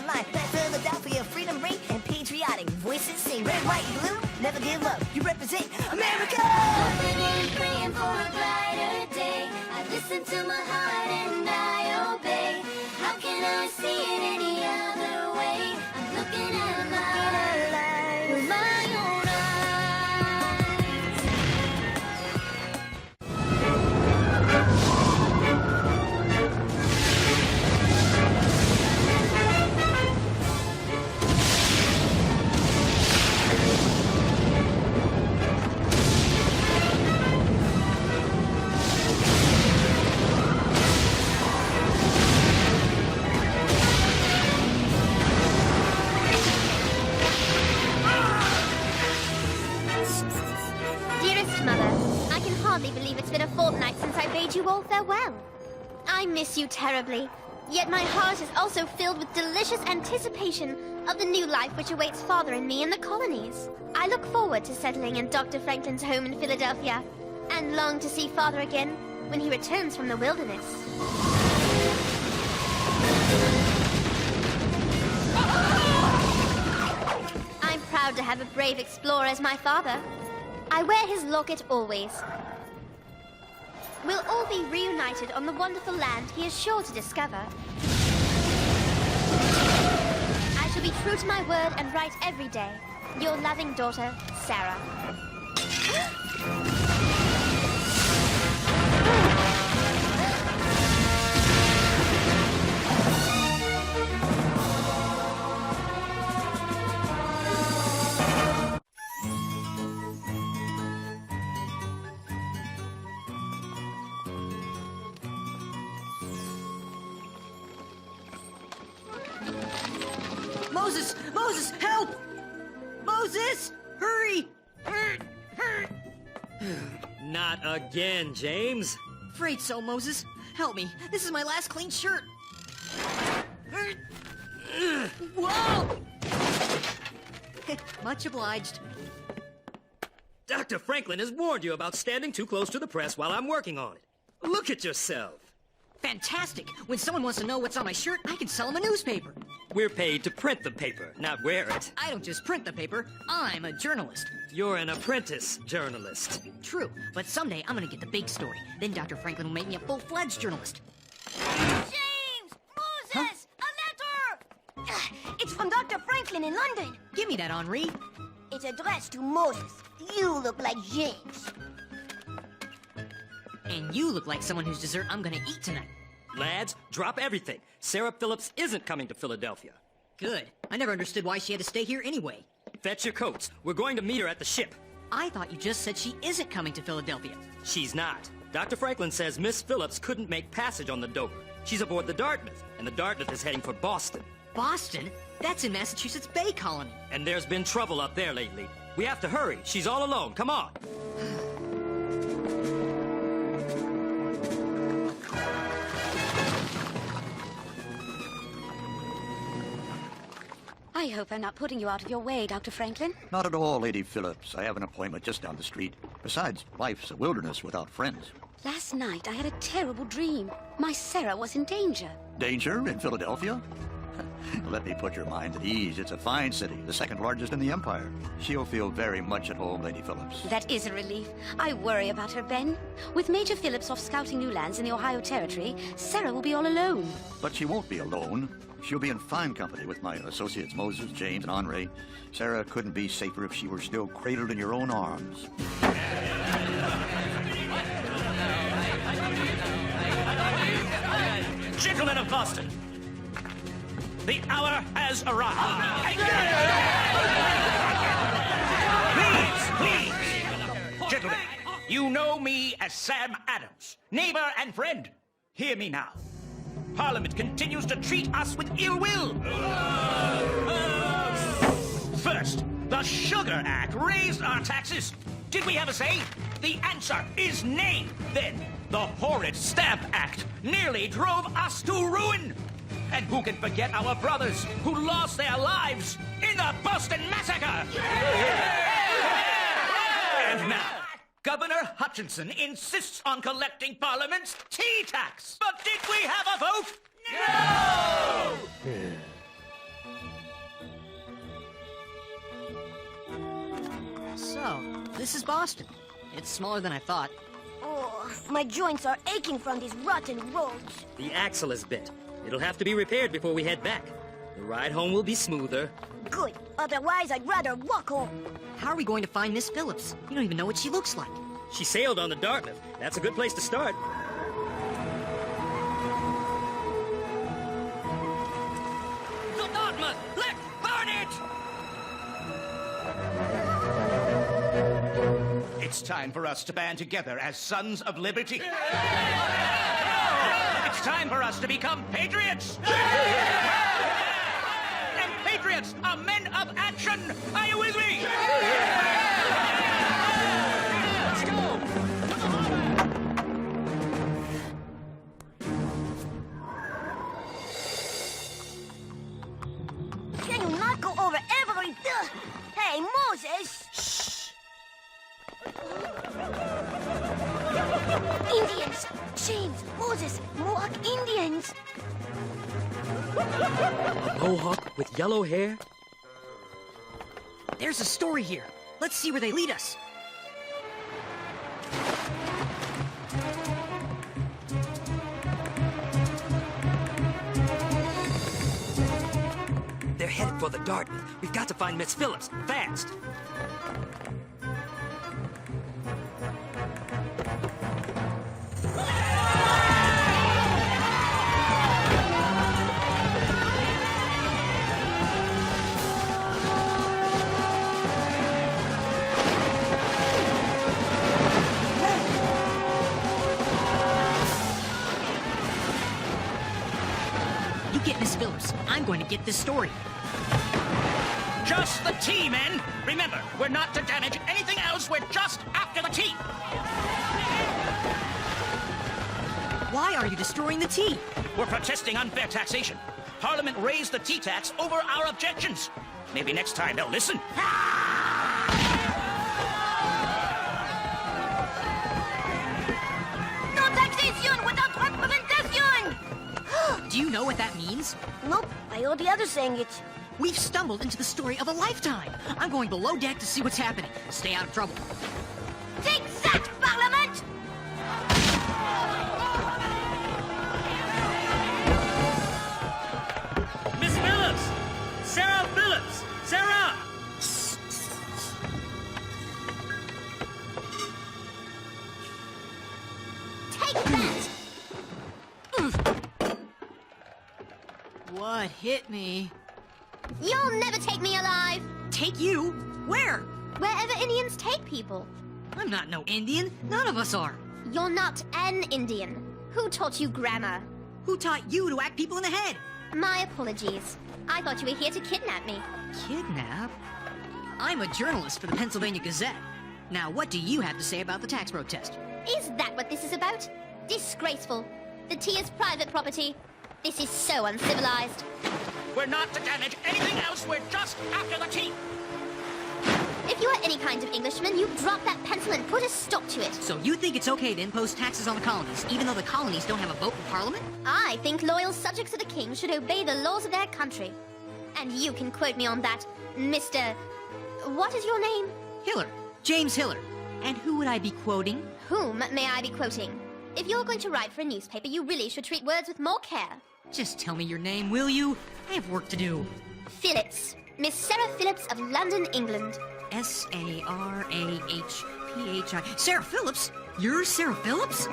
of line. Let Philadelphia freedom ring and patriotic voices sing. Red, white, blue, never give up. You represent America. Hoping and praying for a brighter day. I listen to my heart and I obey. How can I see it any other way? I'm looking at life with my own believe it's been a fortnight since I bade you all farewell. I miss you terribly, yet my heart is also filled with delicious anticipation of the new life which awaits Father and me in the colonies. I look forward to settling in Dr. Franklin's home in Philadelphia, and long to see Father again when he returns from the wilderness. I'm proud to have a brave explorer as my father. I wear his locket always. We'll all be reunited on the wonderful land he is sure to discover. I shall be true to my word and write every day. Your loving daughter, Sarah. Moses! Moses, help! Moses! Hurry! Not again, James. Afraid so, Moses. Help me. This is my last clean shirt. Whoa! Much obliged. Dr. Franklin has warned you about standing too close to the press while I'm working on it. Look at yourself. Fantastic! When someone wants to know what's on my shirt, I can sell them a newspaper. We're paid to print the paper, not wear it. I don't just print the paper. I'm a journalist. You're an apprentice journalist. True, but someday I'm gonna get the big story. Then Dr. Franklin will make me a full-fledged journalist. James! Moses! A letter! It's from Dr. Franklin in London. Give me that, Henri. It's addressed to Moses. You look like James. And you look like someone whose dessert I'm gonna eat tonight. Lads, drop everything. Sarah Phillips isn't coming to Philadelphia. Good. I never understood why she had to stay here anyway. Fetch your coats. We're going to meet her at the ship. I thought you just said she isn't coming to Philadelphia. She's not. Dr. Franklin says Miss Phillips couldn't make passage on the Dover. She's aboard the Dartmouth, and the Dartmouth is heading for Boston. Boston? That's in Massachusetts Bay Colony. And there's been trouble up there lately. We have to hurry. She's all alone. Come on. I hope I'm not putting you out of your way, Dr. Franklin. Not at all, Lady Phillips. I have an appointment just down the street. Besides, life's a wilderness without friends. Last night I had a terrible dream. My Sarah was in danger. Danger in Philadelphia? Let me put your mind at ease. It's a fine city, the second largest in the empire. She'll feel very much at home, Lady Phillips. That is a relief. I worry about her, Ben. With Major Phillips off scouting new lands in the Ohio Territory, Sarah will be all alone. But she won't be alone. She'll be in fine company with my associates Moses, James, and Henri. Sarah couldn't be safer if she were still cradled in your own arms. Gentlemen of Boston, the hour has arrived. Please. Gentlemen, you know me as Sam Adams, neighbor and friend. Hear me now. Parliament continues to treat us with ill will. First, the Sugar Act raised our taxes. Did we have a say? The answer is nay. Then, the horrid Stamp Act nearly drove us to ruin. And who can forget our brothers who lost their lives in the Boston Massacre? And now, Governor Hutchinson insists on collecting Parliament's tea tax. But did we have a vote? No! So, this is Boston. It's smaller than I thought. Oh, my joints are aching from these rotten roads. The axle is bent. It'll have to be repaired before we head back. The ride home will be smoother. Good. Otherwise, I'd rather walk home. How are we going to find Miss Phillips? You don't even know what she looks like. She sailed on the Dartmouth. That's a good place to start. The Dartmouth! Let burn it! It's time for us to band together as Sons of Liberty. It's time for us to become patriots. And patriots are men of action. Are you with me? Let's go. Can you not go over every... Hey, Moses! Indians! James, Moses, Mohawk Indians! Mohawk with yellow hair? There's a story here. Let's see where they lead us. They're headed for the Dartmouth. We've got to find Miss Phillips, fast. You get Miss Phillips. I'm going to get this story. Just the tea, men. Remember, we're not to damage anything else. We're just after the tea. Why are you destroying the tea? We're protesting unfair taxation. Parliament raised the tea tax over our objections. Maybe next time they'll listen. No taxation without representation! Do you know what that means? Nope, I heard the others saying it. We've stumbled into the story of a lifetime. I'm going below deck to see what's happening. Stay out of trouble. Take that, Parliament! Miss Phillips! Sarah Phillips! Sarah! Take that! What hit me? You'll never take me alive! Take you? Where? Wherever Indians take people. I'm not no Indian. None of us are. You're not an Indian. Who taught you grammar? Who taught you to whack people in the head? My apologies. I thought you were here to kidnap me. Kidnap? I'm a journalist for the Pennsylvania Gazette. Now, what do you have to say about the tax protest? Is that what this is about? Disgraceful. The tea is private property. This is so uncivilized. We're not to damage anything else. We're just after the tea. If you are any kind of Englishman, you drop that pencil and put a stop to it. So you think it's okay to impose taxes on the colonies, even though the colonies don't have a vote in Parliament? I think loyal subjects of the king should obey the laws of their country. And you can quote me on that, Mr. What is your name? Hiller. James Hiller. And who would I be quoting? Whom may I be quoting? If you're going to write for a newspaper, you really should treat words with more care. Just tell me your name, will you? I have work to do. Phillips. Miss Sarah Phillips of London, England. S-A-R-A-H-P-H-I. Sarah Phillips? You're Sarah Phillips?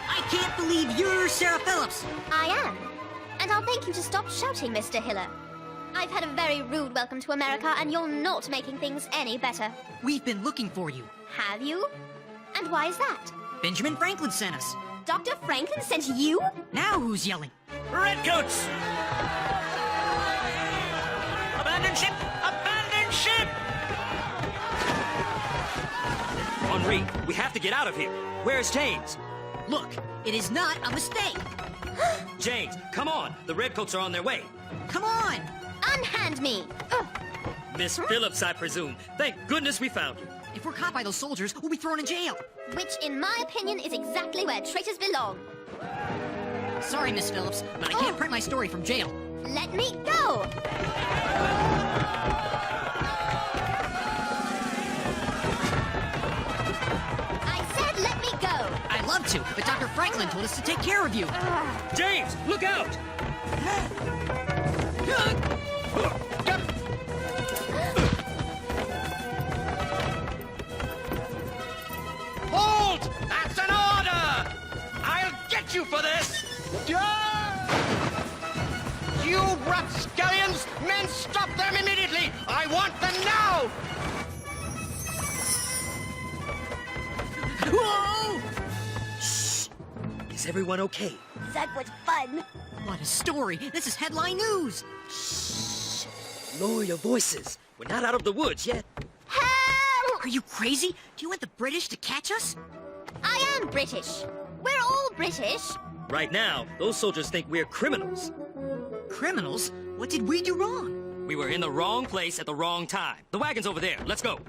I can't believe you're Sarah Phillips! I am. And I'll thank you to stop shouting, Mr. Hiller. I've had a very rude welcome to America, and you're not making things any better. We've been looking for you. Have you? And why is that? Benjamin Franklin sent us. Dr. Franklin sent you? Now who's yelling? Redcoats! Abandon ship! Abandon ship! Henri, we have to get out of here. Where's James? Look, it is not a mistake. James, come on. The Redcoats are on their way. Come on! Unhand me! Ugh. Miss Phillips, I presume. Thank goodness we found you. If we're caught by those soldiers, we'll be thrown in jail. Which, in my opinion, is exactly where traitors belong. Sorry, Miss Phillips, but I can't print my story from jail. Let me go! I said let me go! I'd love to, but Dr. Franklin told us to take care of you. James, look out! Hold! That's an order! I'll get you for this! You rapscallions! Men, stop them immediately! I want them now! Whoa! Is everyone okay? That was fun. What a story! This is headline news! Lower your voices. We're not out of the woods yet. Help! Are you crazy? Do you want the British to catch us? I am British. We're all British. Right now, those soldiers think we're criminals. Criminals? What did we do wrong? We were in the wrong place at the wrong time. The wagon's over there. Let's go.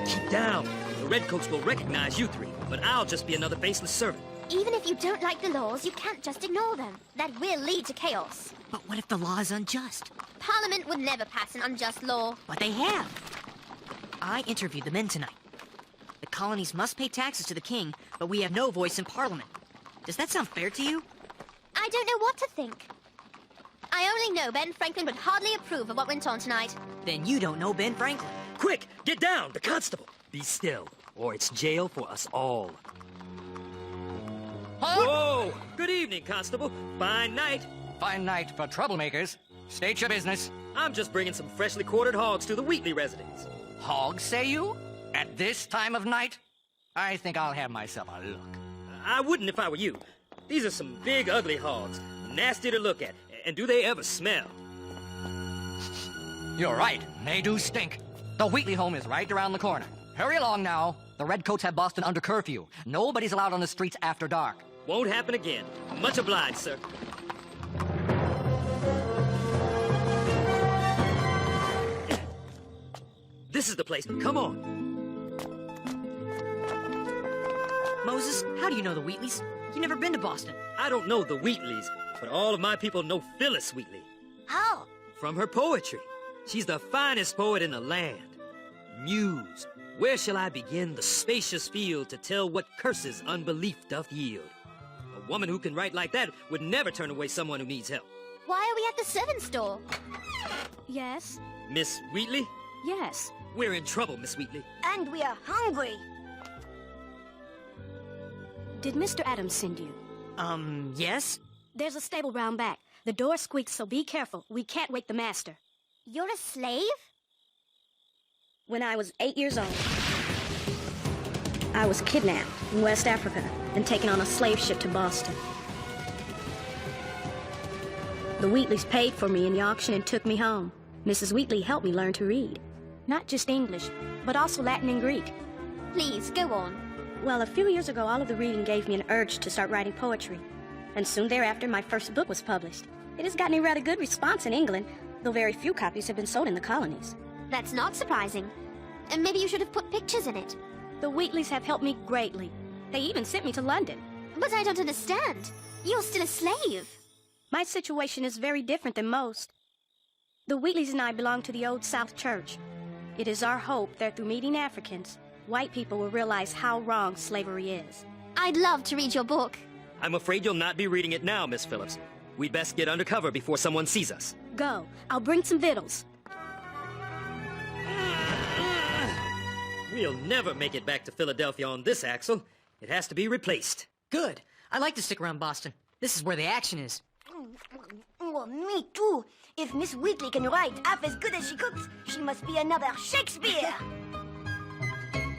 Keep down. The Redcoats will recognize you three, but I'll just be another faceless servant. Even if you don't like the laws, you can't just ignore them. That will lead to chaos. But what if the law is unjust? Parliament would never pass an unjust law. But they have. I interviewed the men tonight. The colonies must pay taxes to the king, but we have no voice in Parliament. Does that sound fair to you? I don't know what to think. I only know Ben Franklin would hardly approve of what went on tonight. Then you don't know Ben Franklin. Quick, get down, the constable. Be still, or it's jail for us all. Whoa! Good evening, constable. Fine night. Fine night for troublemakers. State your business. I'm just bringing some freshly quartered hogs to the Wheatley residence. Hogs, say you? At this time of night? I think I'll have myself a look. I wouldn't if I were you. These are some big, ugly hogs. Nasty to look at. And do they ever smell? You're right. They do stink. The Wheatley home is right around the corner. Hurry along now. The Redcoats have Boston under curfew. Nobody's allowed on the streets after dark. Won't happen again. Much obliged, sir. This is the place. Come on. Moses, how do you know the Wheatleys? You've never been to Boston. I don't know the Wheatleys, but all of my people know Phyllis Wheatley. How? From her poetry. She's the finest poet in the land. Muse, where shall I begin the spacious field to tell what curses unbelief doth yield? A woman who can write like that would never turn away someone who needs help. Why are we at the servants' store? Yes, Miss Wheatley? yes. We're in trouble, Miss Wheatley. And we are hungry. Did Mr. Adams send you? Yes? There's a stable round back. The door squeaks, so be careful. We can't wake the master. You're a slave? When I was 8 years old, I was kidnapped in West Africa and taken on a slave ship to Boston. The Wheatleys paid for me in the auction and took me home. Mrs. Wheatley helped me learn to read. Not just English, but also Latin and Greek. Please, go on. Well, a few years ago, all of the reading gave me an urge to start writing poetry. And soon thereafter, my first book was published. It has gotten a rather good response in England, though very few copies have been sold in the colonies. That's not surprising. And maybe you should have put pictures in it. The Wheatleys have helped me greatly. They even sent me to London. But I don't understand. You're still a slave. My situation is very different than most. The Wheatleys and I belong to the Old South Church. It is our hope that through meeting Africans, white people will realize how wrong slavery is. I'd love to read your book. I'm afraid you'll not be reading it now, Miss Phillips. We'd best get undercover before someone sees us. Go. I'll bring some victuals. We'll never make it back to Philadelphia on this axle. It has to be replaced. Good. I like to stick around Boston. This is where the action is. Well, me too. If Miss Wheatley can write half as good as she cooks, she must be another Shakespeare.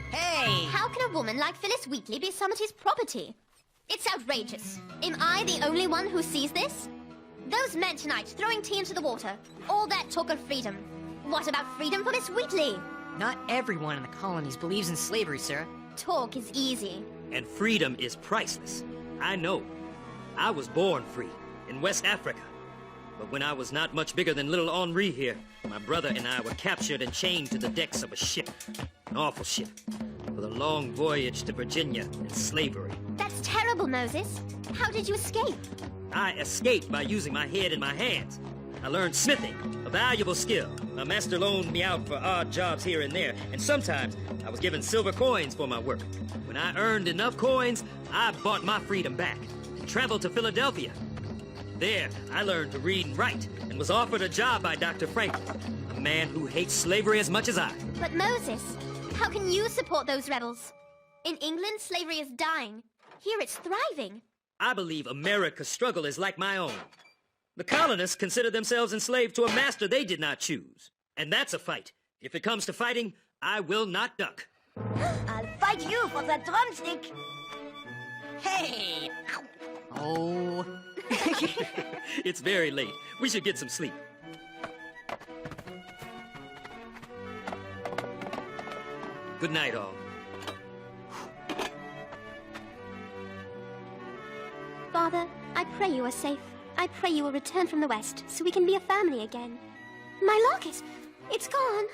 Hey! How can a woman like Phyllis Wheatley be somebody's property? It's outrageous. Am I the only one who sees this? Those men tonight throwing tea into the water. All that talk of freedom. What about freedom for Miss Wheatley? Not everyone in the colonies believes in slavery, Sarah. Talk is easy. And freedom is priceless. I know. I was born free, in West Africa. But when I was not much bigger than little Henri here, my brother and I were captured and chained to the decks of a ship. An awful ship. For the long voyage to Virginia and slavery. That's terrible, Moses. How did you escape? I escaped by using my head and my hands. I learned smithing, a valuable skill. My master loaned me out for odd jobs here and there, and sometimes I was given silver coins for my work. When I earned enough coins, I bought my freedom back and traveled to Philadelphia. There, I learned to read and write and was offered a job by Dr. Franklin, a man who hates slavery as much as I. But Moses, how can you support those rebels? In England, slavery is dying. Here it's thriving. I believe America's struggle is like my own. The colonists consider themselves enslaved to a master they did not choose. And that's a fight. If it comes to fighting, I will not duck. I'll fight you for that drumstick. Hey! Oh. It's very late. We should get some sleep. Good night, all. Father, I pray you are safe. I pray you will return from the West so we can be a family again. My locket! It's gone!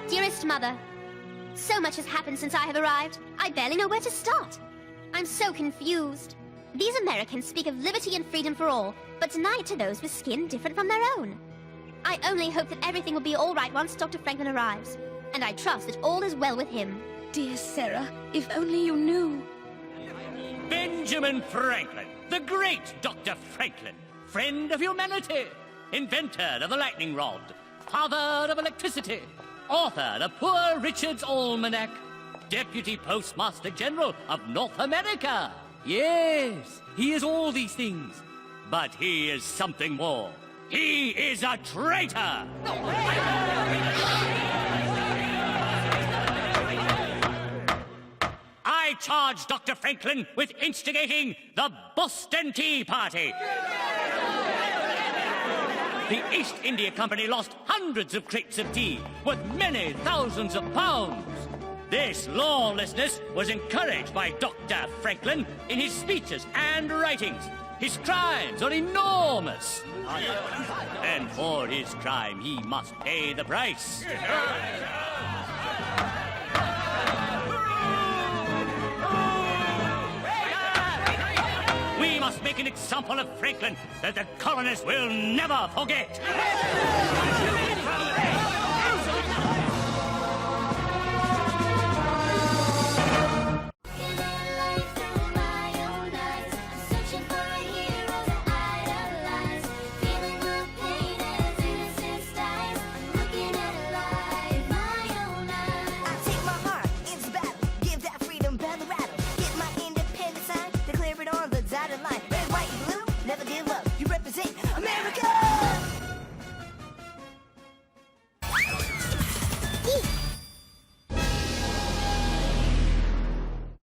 Dearest Mother, so much has happened since I have arrived. I barely know where to start. I'm so confused. These Americans speak of liberty and freedom for all, but deny it to those with skin different from their own. I only hope that everything will be all right once Dr. Franklin arrives, and I trust that all is well with him. Dear Sarah, if only you knew. Benjamin Franklin, the great Dr. Franklin, friend of humanity, inventor of the lightning rod, father of electricity, author of Poor Richard's Almanac, Deputy Postmaster General of North America. Yes, he is all these things. But he is something more. He is a traitor! I charge Dr. Franklin with instigating the Boston Tea Party. The East India Company lost hundreds of crates of tea worth many thousands of pounds. This lawlessness was encouraged by Dr. Franklin in his speeches and writings. His crimes are enormous. And for his crime, he must pay the price. We must make an example of Franklin that the colonists will never forget. I take my heart into battle, give that freedom by the rattle. Get my independence sign, declare it on the dotted line. Red, white, blue, never give up. You represent America!